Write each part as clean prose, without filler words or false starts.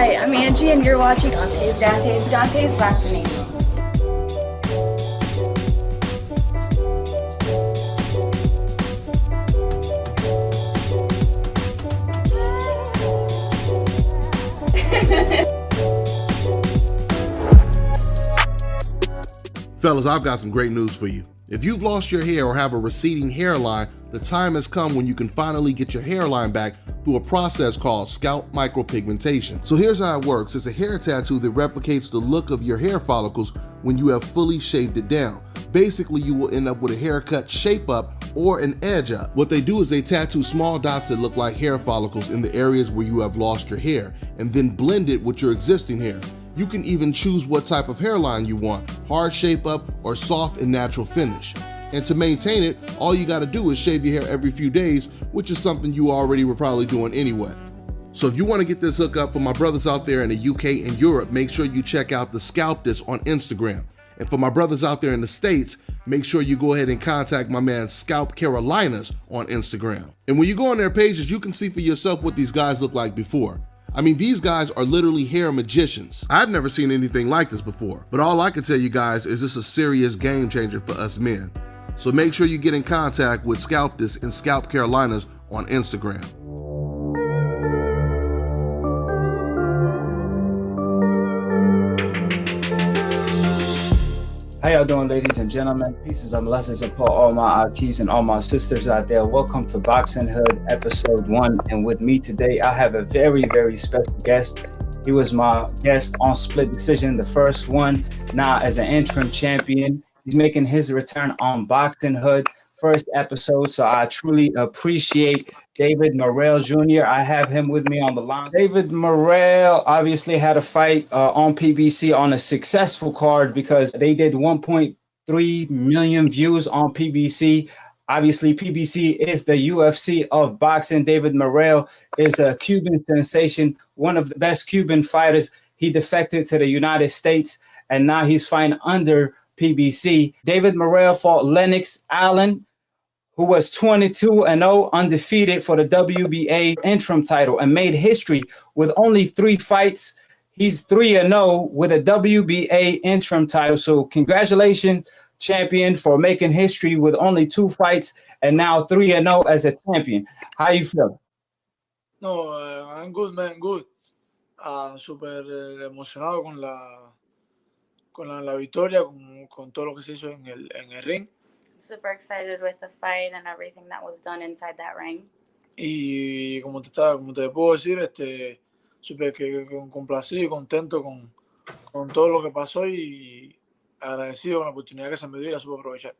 Hi, I'm Angie, and you're watching Dante's Vaccinated. Fellas, I've got some great news for you. If you've lost your hair or have a receding hairline, the time has come when you can finally get your hairline back through a process called scalp micropigmentation. So here's how it works. It's a hair tattoo that replicates the look of your hair follicles when you have fully shaved it down. Basically, you will end up with a haircut shape up or an edge up. What they do is they tattoo small dots that look like hair follicles in the areas where you have lost your hair and then blend it with your existing hair. You can even choose what type of hairline you want, hard shape up or soft and natural finish. And to maintain it, all you gotta do is shave your hair every few days, which is something you already were probably doing anyway. So if you wanna get this hookup for my brothers out there in the UK and Europe, make sure you check out the Scalp This on Instagram. And for my brothers out there in the States, make sure you go ahead and contact my man Scalp Carolinas on Instagram. And when you go on their pages, you can see for yourself what these guys look like before. I mean, these guys are literally hair magicians. I've never seen anything like this before, but all I can tell you guys is this is a serious game changer for us men. So make sure you get in contact with Scalp This and Scalp Carolinas on Instagram. How y'all doing, ladies and gentlemen? Pieces and blessings upon all my Akis and all my sisters out there. Welcome to Boxing Hood episode 1. And with me today, I have a very, very special guest. He was my guest on Split Decision, the first one, now as an interim champion. He's making his return on Boxing Hood, first episode. So I truly appreciate David Morrell Jr. I have him with me on the line. David Morrell obviously had a fight on PBC on a successful card because they did 1.3 million views on PBC. Obviously, PBC is the UFC of boxing. David Morrell is a Cuban sensation, one of the best Cuban fighters. He defected to the United States, and now he's fighting under PBC. David Morrell fought Lennox Allen, who was 22-0, undefeated for the WBA interim title and made history with only 3 fights. He's 3-0 with a WBA interim title. So congratulations, champion, for making history with only 2 fights and now 3-0 as a champion. How you feel? No, I'm good, man, good. Súper emocionado con la victoria, con todo lo que se hizo en el ring. Super excited with the fight and everything that was done inside that ring. Y como te puedo decir, súper complacido y contento con todo lo que pasó y agradecido con la oportunidad que se me dio y la supe aprovechar.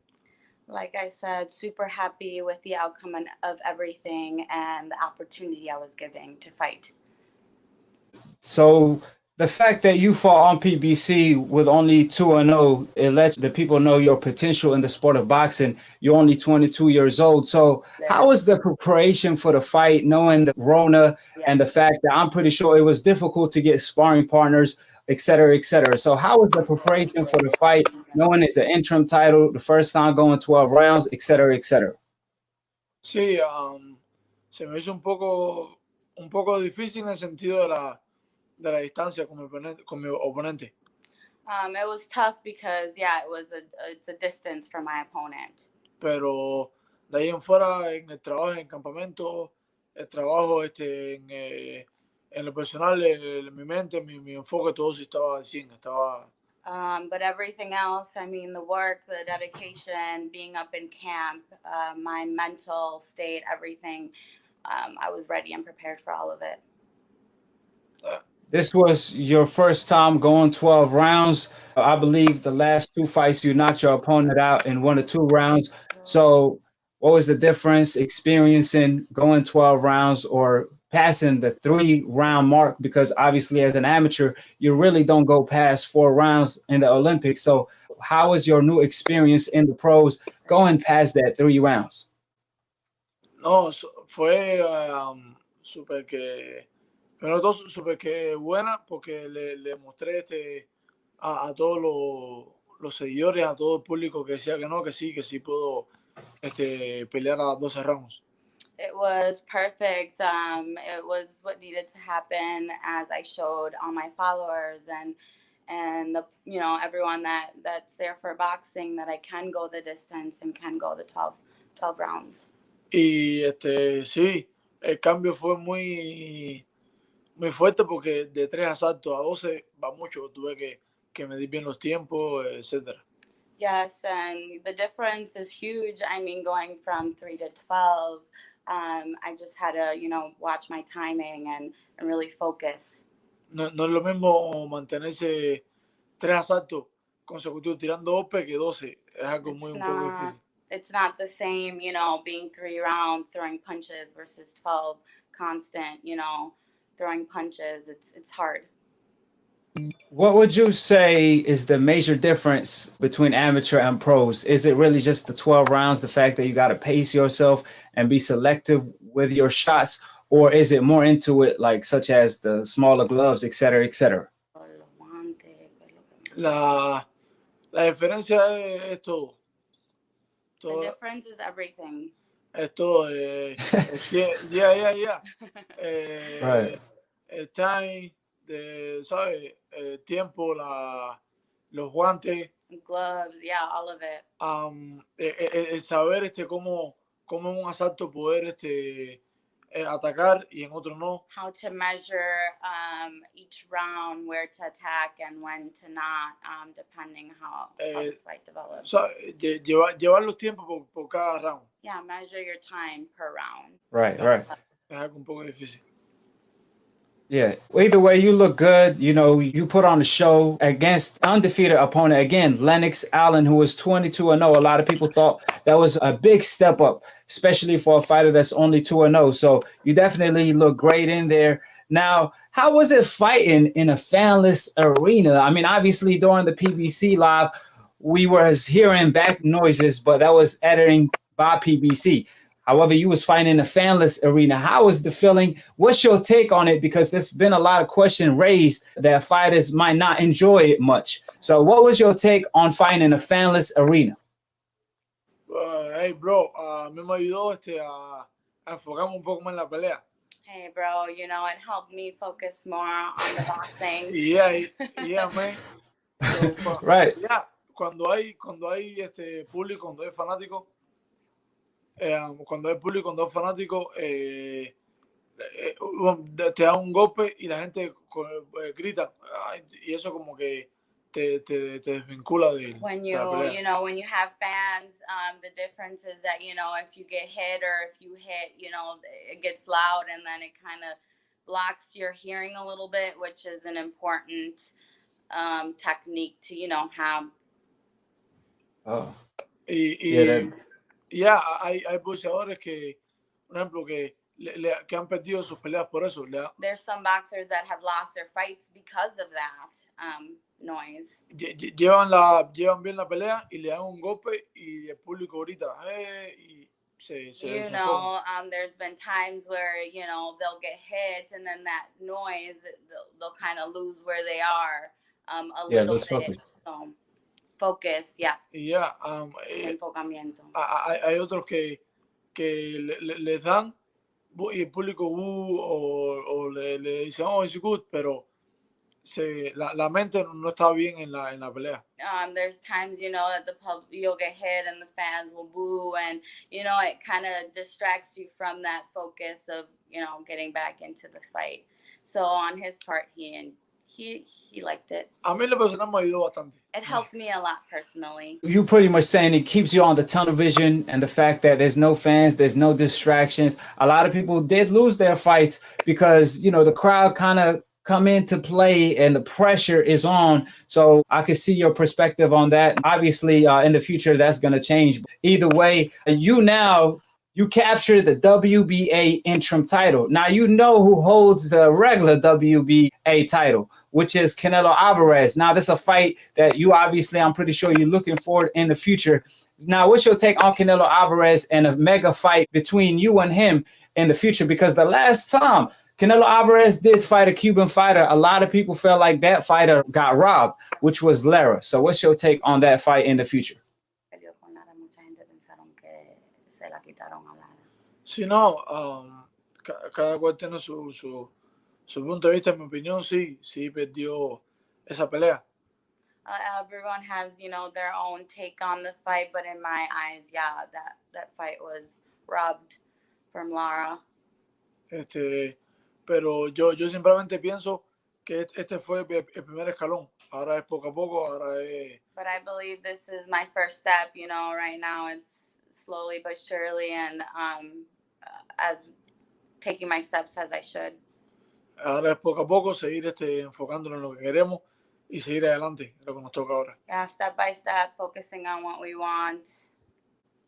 Like I said, super happy with the outcome of everything and the opportunity I was given to fight. So the fact that you fought on PBC with only 2-0, it lets the people know your potential in the sport of boxing. You're only 22 years old. So how was the preparation for the fight, knowing the Rona and the fact that I'm pretty sure it was difficult to get sparring partners, et cetera, et cetera. So how was the preparation for the fight, knowing it's an interim title, the first time going 12 rounds, et cetera, et cetera? Sí, se me hizo un poco difícil en el sentido de la distancia con mi oponente. It was tough because, it's a distance from my opponent. Pero de ahí en fuera, en el trabajo, en el campamento, el trabajo en lo personal, en mi mente, mi enfoque, todo sí estaba al 100, estaba... But everything else, I mean, the work, the dedication, being up in camp, my mental state, everything, I was ready and prepared for all of it. This was your first time going 12 rounds. I believe the last 2 fights, you knocked your opponent out in 1 or 2 rounds. So what was the difference experiencing going 12 rounds or passing the 3-round mark? Because obviously as an amateur, you really don't go past 4 rounds in the Olympics. So how was your new experience in the pros going past that 3 rounds? No, fue súper que... Pero todo súper que buena porque le mostré a todos los seguidores, a todo el público que decía que no, que sí puedo pelear a 12 rounds. It was perfect. It was what needed to happen, as I showed all my followers and the everyone that's there for boxing, that I can go the distance and can go the 12 rounds. Y sí, el cambio fue muy fuerte porque de 3 asaltos a 12 va mucho. Tuve que medir bien los tiempos, etcétera. Yes, and the difference is huge. I mean, going from 3 to 12, I just had to, watch my timing and really focus. No es lo mismo mantenerse 3 asaltos consecutivos tirando golpes que 12. Es algo un poco difícil. It's not the same, being 3 rounds throwing punches versus 12 constant, throwing punches. It's hard. What would you say is the major difference between amateur and pros? Is it really just the 12 rounds, the fact that you got to pace yourself and be selective with your shots, or is it more into it, like such as the smaller gloves, et cetera, et cetera? La diferencia es todo. The difference is everything. Es todo. Yeah. Right. El time, ¿sabes? El tiempo, los guantes. Gloves, yeah, all of it. El saber cómo en un asalto poder atacar y en otro no. How to measure each round, where to attack and when to not, depending how the fight develops. Llevar los tiempos por cada round. Yeah, measure your time per round. Right. Es algo un poco difícil. Yeah. Either way, you look good. You put on a show against undefeated opponent. Again, Lennox Allen, who was 22-0. A lot of people thought that was a big step up, especially for a fighter that's only 2-0. So you definitely look great in there. Now, how was it fighting in a fanless arena? I mean, obviously during the PBC live, we were hearing back noises, but that was editing by PBC. However, you was fighting in a fanless arena. How was the feeling? What's your take on it? Because there's been a lot of questions raised that fighters might not enjoy it much. So what was your take on fighting in a fanless arena? Hey, bro, me ayudó a enfocarme un poco más en la pelea. Hey, bro, it helped me focus more on the boxing. Yeah, man. So, right. Yeah, cuando hay público, cuando hay fanáticos, cuando hay público, cuando hay fanáticos, te da un golpe y la gente grita, y eso como que te desvincula de when you when you have fans, the difference is that if you get hit or if you hit, it gets loud, and then it kind of blocks your hearing a little bit, which is an important technique to have. Oh. Hay boxeadores que, por ejemplo, que han perdido sus peleas por eso. There's some boxers that have lost their fights because of that noise. Llevan bien la pelea y le dan un golpe y el público grita, y se there's been times where they'll get hit, and then that noise, they'll kind of lose where they are a little bit. Focus. So, focus, yeah. Enfocamiento. Hay otros que les dan y el público o le dicen, oh, it's good, pero la mente no está bien en la pelea. There's times, that you'll get hit and the fans will boo, and, it kind of distracts you from that focus of, getting back into the fight. So on his part, he liked it. A mí la persona me ayudó bastante. It helped me a lot personally. You pretty much saying it keeps you on the tunnel vision, and the fact that there's no fans, there's no distractions. A lot of people did lose their fights because, the crowd kind of come into play and the pressure is on. So I could see your perspective on that. Obviously, in the future, that's going to change. Either way, you captured the WBA interim title. Now you know who holds the regular WBA title, which is Canelo Alvarez. Now this is a fight that I'm pretty sure you're looking forward in the future. Now, what's your take on Canelo Alvarez and a mega fight between you and him in the future? Because the last time Canelo Alvarez did fight a Cuban fighter, a lot of people felt like that fighter got robbed, which was Lara. So what's your take on that fight in the future? Si no, cada cual tiene su punto de vista. En mi opinión, sí perdió esa pelea. Everyone has, you know, their own take on the fight, but in my eyes, yeah, that fight was robbed from Lara. Pero yo simplemente pienso que este fue el primer escalón. Ahora es poco a poco, ahora es... But I believe this is my first step, you know, right now it's slowly but surely, and as taking my steps as I should. Ahora es poco a poco seguir enfocándonos en lo que queremos y seguir adelante, lo que nos toca ahora. Yeah, step by step, focusing on what we want.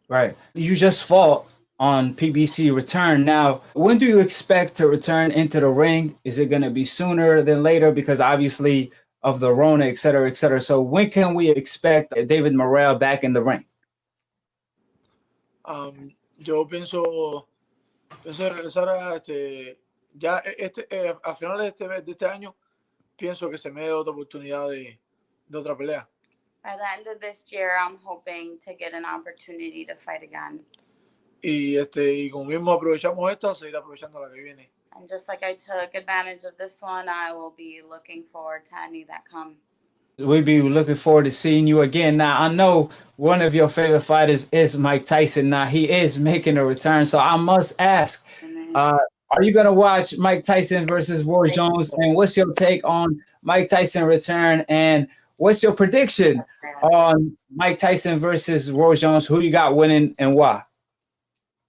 Right. You just fought on PBC return. Now, when do you expect to return into the ring? Is it going to be sooner than later? Because obviously of the Rona, et cetera, et cetera. So when can we expect David Morrell back in the ring? Yo pienso regresar a a finales de este año, pienso que se me dé otra oportunidad de otra pelea. By the end of this year, I'm hoping to get an opportunity to fight again. Y como mismo aprovechamos esta, seguir aprovechando la que viene. And just like I took advantage of this one, I will be looking forward to any that come. We'll be looking forward to seeing you again. Now, I know one of your favorite fighters is Mike Tyson. Now, he is making a return, so I must ask, are you going to watch Mike Tyson versus Roy Jones? And what's your take on Mike Tyson return? And what's your prediction on Mike Tyson versus Roy Jones? Who you got winning and why?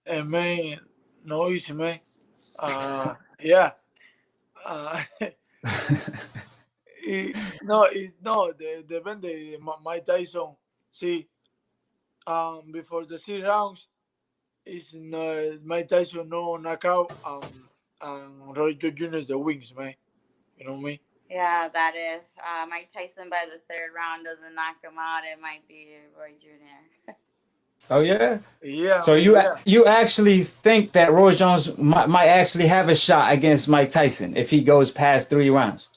Man, no easy, man. Yeah. Depende. Mike Tyson, sí. Before the 3 rounds, is Mike Tyson no knockout, and Roy Jones Jr. is the wings, man. You know me? Yeah, that if Mike Tyson by the 3rd round doesn't knock him out, it might be Roy Jr. Oh yeah, yeah. So you actually think that Roy Jones might actually have a shot against Mike Tyson if he goes past 3 rounds?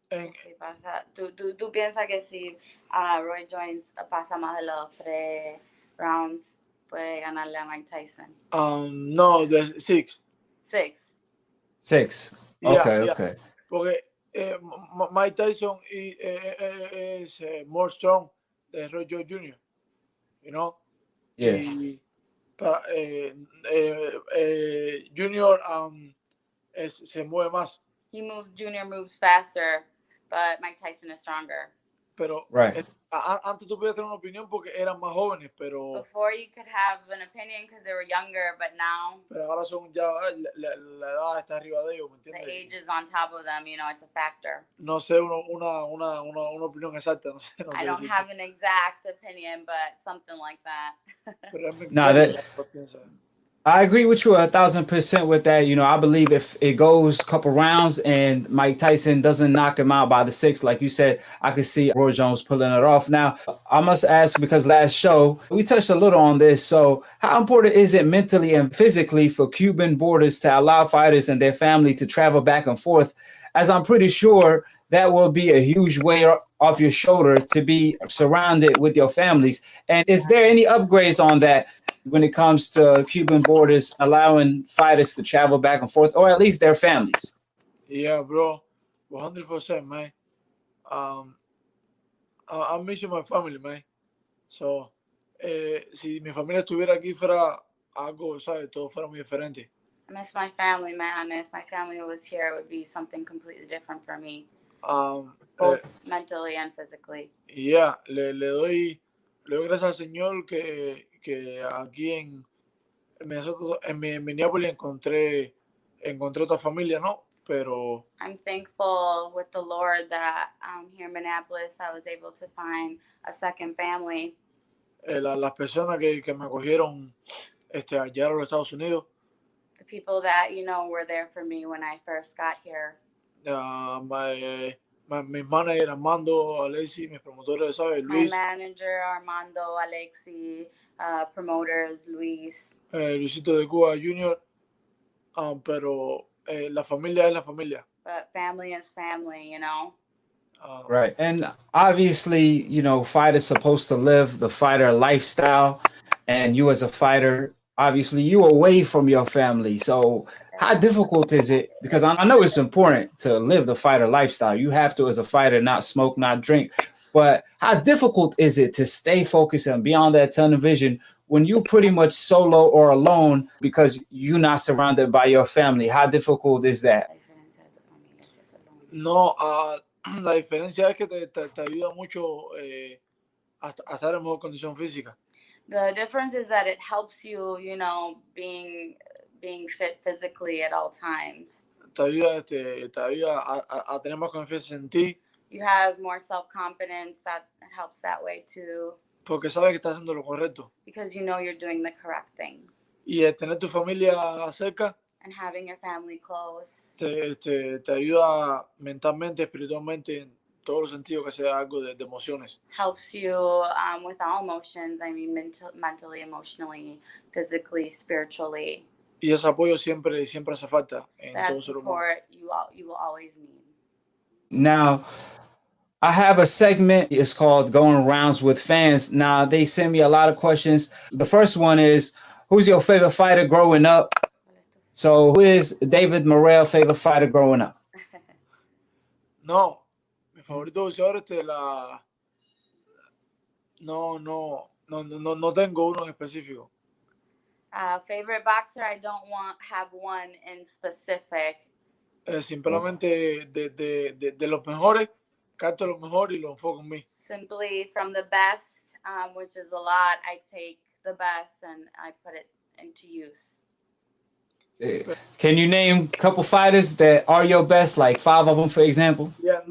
¿Tú piensas que si Roy Jones pasa más de los 3 rounds puede ganarle a Mike Tyson? No, the 6. 6. 6. Yeah, okay, yeah. Okay. Porque Mike Tyson is more strong than Roy Jones Jr. You know? Yes. Junior se mueve más. Junior moves faster, but Mike Tyson is stronger. Pero right. Antes tú podías tener una opinión porque eran más jóvenes, pero... Before you could have an opinion because they were younger, but now... Pero ahora son ya... La edad está arriba de ellos, ¿me entiendes? The age is on top of them, you know, it's a factor. No sé una opinión exacta, no sé I don't have an exact opinion, but something like that. I agree with you 1,000% with that. You know, I believe if it goes a couple rounds and Mike Tyson doesn't knock him out by the 6th, like you said, I could see Roy Jones pulling it off. Now, I must ask, because last show, we touched a little on this. So how important is it mentally and physically for Cuban borders to allow fighters and their family to travel back and forth? As I'm pretty sure that will be a huge weight off your shoulder to be surrounded with your families. And is there any upgrades on that when it comes to Cuban borders, allowing fighters to travel back and forth, or at least their families? Yeah, bro, 100%, man. I'm missing my family, man. So, si mi familia estuviera aquí, fuera algo, ¿sabes? Todo fuera muy diferente. I miss my family, man. If my family was here, it would be something completely different for me. Both mentally and physically. Yeah, le doy gracias al Señor que aquí en Minneapolis encontré otra familia, ¿no? Pero I'm thankful with the Lord that here in Minneapolis I was able to find a second family. Las personas que me acogieron allá a los Estados Unidos. The people that, you know, were there for me when I first got here. Mi manager Armando, Alexi, mis promotores, ¿sabes? Luis. My manager Armando, Alexi, promoters Luis. Luisito de Cuba Jr. Pero la familia es la familia. But family is family, you know. Right. And obviously, you know, fighters supposed to live the fighter lifestyle. And you as a fighter, obviously you away from your family. So how difficult is it? Because I know it's important to live the fighter lifestyle. You have to, as a fighter, not smoke, not drink. But how difficult is it to stay focused and be on that tunnel vision when you're pretty much solo or alone because you're not surrounded by your family? How difficult is that? No, la diferencia es que te ayuda mucho a estar en mejor condición física. The difference is that it helps you, you know, being fit physically at all times. Te ayuda, te ayuda a tener más confianza en ti. You have more self-confidence. That helps that way too. Porque sabes que estás haciendo lo correcto. Because you know you're doing the correct thing. Y el tener tu familia cerca. And having your family close. Te ayuda mentalmente, espiritualmente, en todos los sentidos, que sea algo de emociones. Helps you with all emotions. I mean, mentally, emotionally, physically, spiritually. Y ese apoyo siempre hace falta en that todo ser humano. support you will always need. Now, I have a segment. It's called Going Rounds with Fans. Now, they send me a lot of questions. The first one is, who's your favorite fighter growing up? So, who is David Morrell favorite fighter growing up? No, mi favorito boxeador no tengo uno en específico. Favorite boxer, I don't have one in specific. Simplemente de los mejores, capto los mejores y lo enfoco en mí. Simply from the best, which is a lot, I take the best and I put it into use. Can you name a couple fighters that are your best, like 5 of them, for example? Yeah.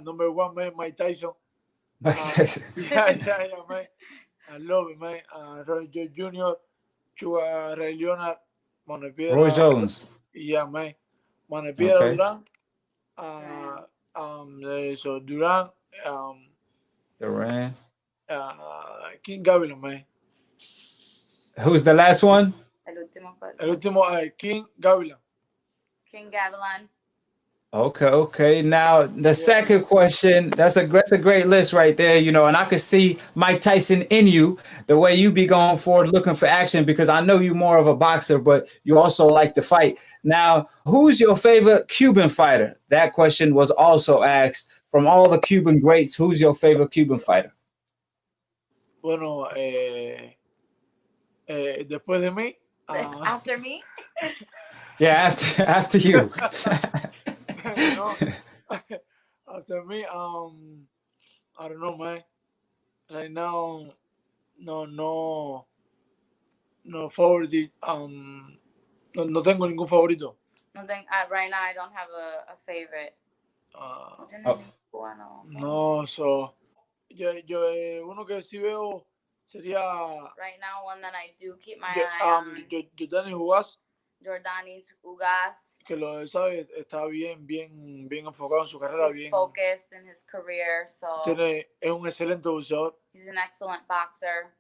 Number one, man, Mike Tyson. Mike Tyson. Man. I love it, man. Roy Jr., Chuga, Ray Leonard, Manuel Roy Jones. Yeah, man. Manuel Duran. So Duran. Duran. King Gavilan, man. Who's the last one? El último, King Gavilan. King Gavilan. Okay. Now the second question, that's a great list right there, you know, and I could see Mike Tyson in you, the way you be going forward looking for action, because I know you're more of a boxer, but you also like to fight. Now, who's your favorite Cuban fighter? That question was also asked. From all the Cuban greats, who's your favorite Cuban fighter? Bueno, después de mí. After me? Yeah, after you. No, after me, I don't know, man. Right now, no favorite. No tengo ningún favorito. Right now, I don't have a favorite. No, so yo uno que sí veo sería. Right now, one that I do keep my eye on. Jordanis Ugas. Que lo sabe, está bien enfocado en su carrera, He's focused in his career, so es un excelente boxeador. He's an excellent boxer.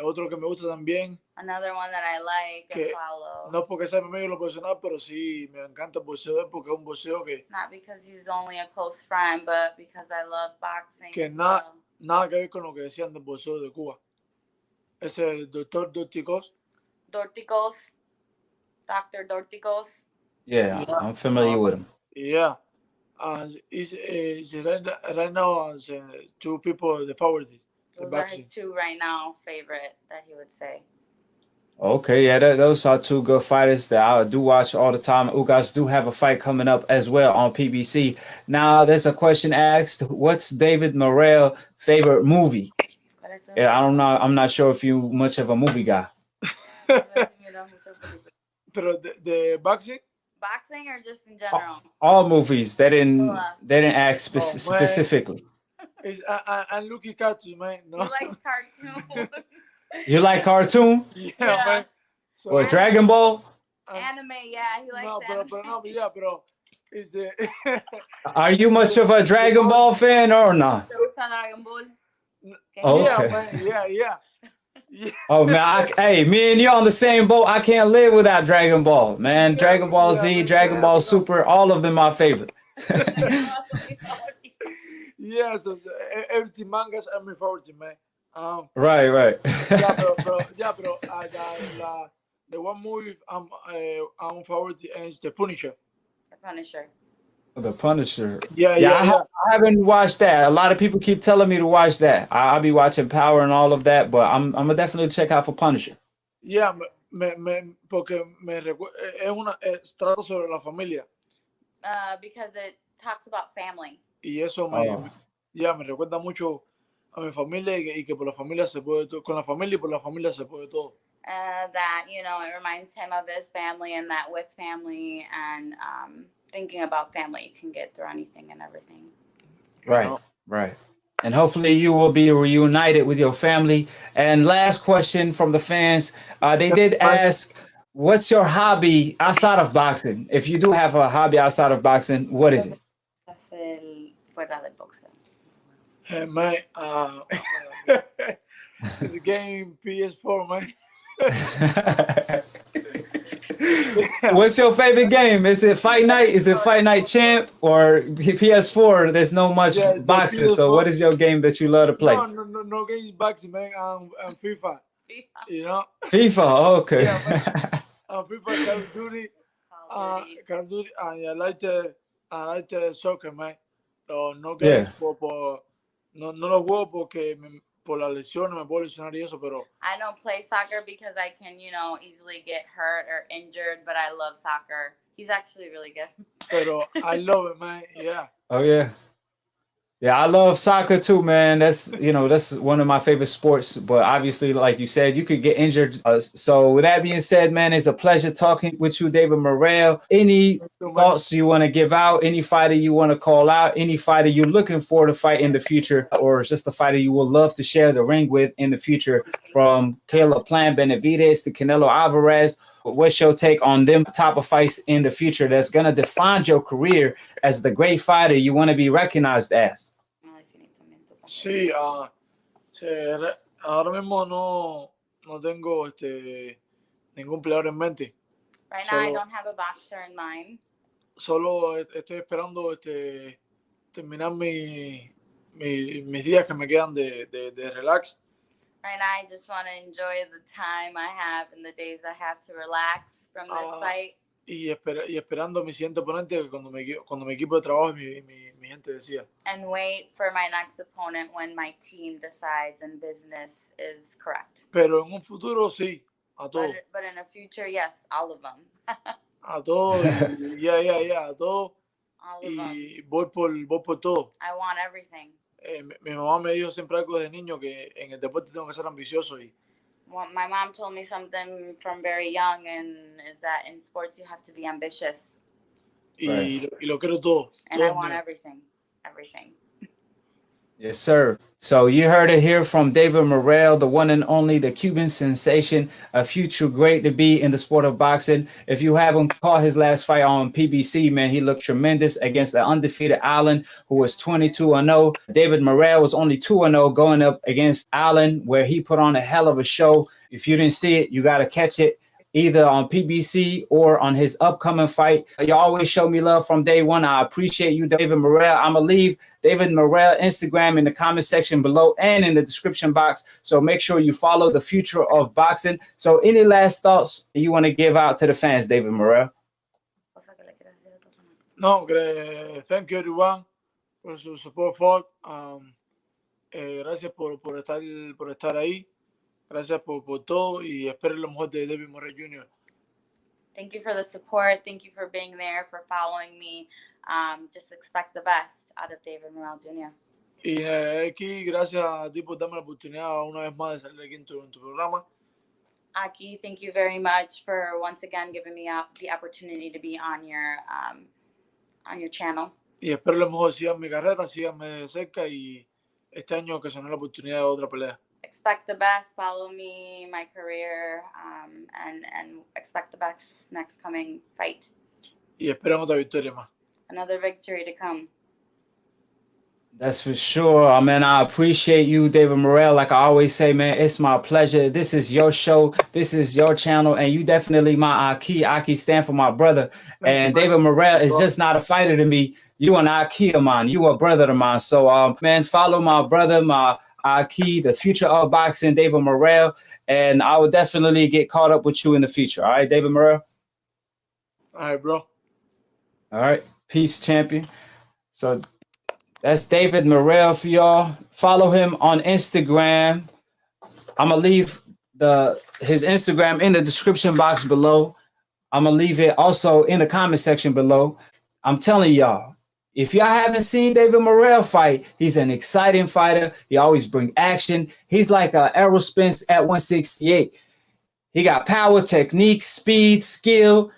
Otro que me gusta también. Another one that I like and follow. No porque sea mi amigo en lo personal, pero sí me encanta el boxeo porque es un boxeo que. Not because he's only a close friend, but because I love boxing. Que nada que ver con lo que decían del boxeo de Cuba. Es el doctor Dorticos. Dr. Dorticos. Yeah, I'm familiar with him. Yeah. He's right now two people the favorite. Those are his two right now favorite that he would say. Okay, yeah, those are two good fighters that I do watch all the time. Ugas do have a fight coming up as well on PBC. Now, there's a question asked, what's David Morrell's favorite movie? Yeah, I don't know. I'm not sure if you much of a movie guy. Pero de boxing? Boxing or just in general? All movies. They didn't ask specifically. I'm looking cartoons, man. No. He likes cartoons. You like cartoon? Yeah, man. So, or Dragon Ball? Anime, yeah. He likes anime. Pero is the Are you much of a Dragon Ball fan or not? Dragon Ball? Okay. Yeah. Oh man, hey, me and you on the same boat. I can't live without Dragon Ball, man. Dragon Ball Z, Dragon Ball Super, all of them my favorite. Yeah, so everything mangas are my favorite, man. Right. The one movie I'm favorite is The Punisher. The Punisher. The Punisher. Yeah. I haven't watched that. A lot of people keep telling me to watch that. I'll be watching Power and all of that, but I'm gonna definitely check out for Punisher. Yeah, porque trata sobre la familia. Because it talks about family. Y eso me recuerda mucho a mi familia y que por la familia se puede todo, con la familia y por la familia se puede todo. That, you know, it reminds him of his family, and that with family and thinking about family, you can get through anything and everything. Right. And hopefully you will be reunited with your family. And last question from the fans. They did ask, what's your hobby outside of boxing? If you do have a hobby outside of boxing, what is it? Fuera del boxeo. Man, it's a game PS4, man. What's your favorite game? Is it Fight Night? Is it Fight Night Champ or PS4? There's no much boxing. So what is your game that you love to play? No game boxing, man. I'm FIFA. You know? FIFA, okay. Yeah, FIFA, Call of Duty. Call of Duty. I like soccer, man. No games no lo juego porque por las lesiones me puedo lesionar y eso, pero I don't play soccer because I can, you know, easily get hurt or injured, but I love soccer. He's actually really good. Pero I love it, man. Yeah. Oh yeah. Yeah, I love soccer too, man. That's one of my favorite sports. But obviously, like you said, you could get injured. So with that being said, man, it's a pleasure talking with you, David Morrell. Any thoughts you want to give out? Any fighter you want to call out? Any fighter you're looking for to fight in the future? Or just a fighter you would love to share the ring with in the future? From Caleb Plant Benavidez to Canelo Alvarez. What's your take on them type of fights in the future that's going to define your career as the great fighter you want to be recognized as? Sí, ahora mismo no tengo ningún peleador en mente. Right now, I don't have a boxer in mind. Solo estoy esperando terminar mis días que me quedan de relax. Right now, I just want to enjoy the time I have and the days I have to relax from this fight. Y esperando mi siguiente oponente cuando mi equipo de trabajo y mi gente decía. And wait for my next opponent when my team decides and business is correct. Pero en un futuro sí, a todos. But in the future, yes, all of them. A todos, a todos. All of them. Voy por todo. I want everything. Mi mamá me dijo siempre algo desde niño que en el deporte tengo que ser ambicioso y well, my mom told me something from very young, and is that in sports you have to be ambitious. Y lo quiero todo. And I want everything. Yes, sir. So you heard it here from David Morrell, the one and only, the Cuban sensation, a future great to be in the sport of boxing. If you haven't caught his last fight on PBC, man, he looked tremendous against the undefeated Allen, who was 22-0. David Morrell was only 2-0 going up against Allen, where he put on a hell of a show. If you didn't see it, you got to catch it, either on PBC or on his upcoming fight. You always show me love from day one. I appreciate you, David Morrell. I'm going to leave David Morrell Instagram in the comment section below and in the description box. So make sure you follow the future of boxing. So any last thoughts you want to give out to the fans, David Morrell? No, thank you everyone for su support. Gracias por estar ahí. Gracias por todo y espero lo mejor de David Morrell Jr. Thank you for the support. Thank you for being there, for following me. Just expect the best out of David Morrell Jr. Y aquí, gracias a ti por darme la oportunidad una vez más de salir aquí en tu programa. Aki, thank you very much for once again giving me the opportunity to be on your channel. Y espero lo mejor, sigan mi carrera, síganme de cerca y este año que se nos la oportunidad de otra pelea. Expect the best, follow me, my career, and expect the best next coming fight. Y esperamos otra victoria más. Another victory to come. That's for sure. Man, I appreciate you, David Morrell. Like I always say, man, it's my pleasure. This is your show. This is your channel. And you definitely my Aki. Aki stand for my brother. And David Morrell is just not a fighter to me. You an Aki of mine. You a brother of mine. So, man, follow my brother, my Aki, the future of boxing, David Morrell, and I will definitely get caught up with you in the future. All right, David Morrell? All right, bro. All right, peace, champion. So that's David Morrell for y'all. Follow him on Instagram. I'm going to leave his Instagram in the description box below. I'm going to leave it also in the comment section below. I'm telling y'all, if y'all haven't seen David Morrell fight, he's an exciting fighter. He always brings action. He's like Errol Spence at 168. He got power, technique, speed, skill.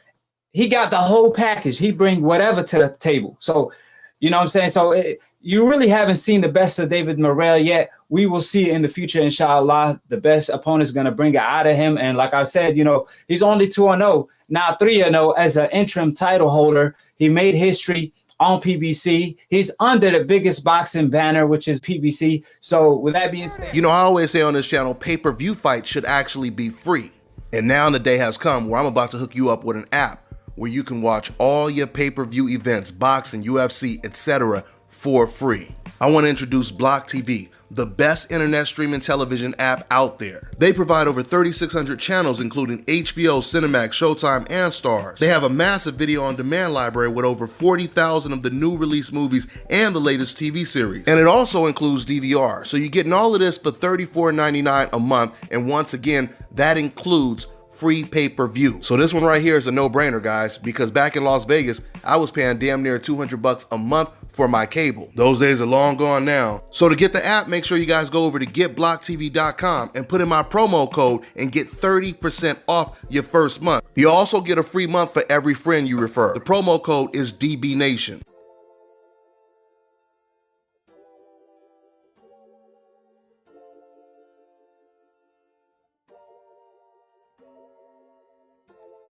He got the whole package. He bring whatever to the table. So, you know what I'm saying? So you really haven't seen the best of David Morrell yet. We will see in the future, inshallah. The best opponent's going to bring it out of him. And like I said, you know, he's only 2-0, now 3-0 as an interim title holder. He made history on PBC. He's under the biggest boxing banner, which is PBC. So with that being said, You know, I always say on this channel, pay-per-view fights should actually be free. And now the day has come where I'm about to hook you up with an app where you can watch all your pay-per-view events, boxing, UFC, etc. for free. I want to introduce Block TV, the best internet streaming television app out there. They provide over 3,600 channels, including HBO, Cinemax, Showtime, and Stars. They have a massive video on demand library with over 40,000 of the new release movies and the latest TV series. And it also includes DVR. So you're getting all of this for $34.99 a month. And once again, that includes free pay-per-view. So this one right here is a no-brainer, guys, because back in Las Vegas, I was paying damn near $200 a month for my cable. Those days are long gone now. So to get the app, make sure you guys go over to getblocktv.com and put in my promo code and get 30% off your first month. You also get a free month for every friend you refer. The promo code is DBNation.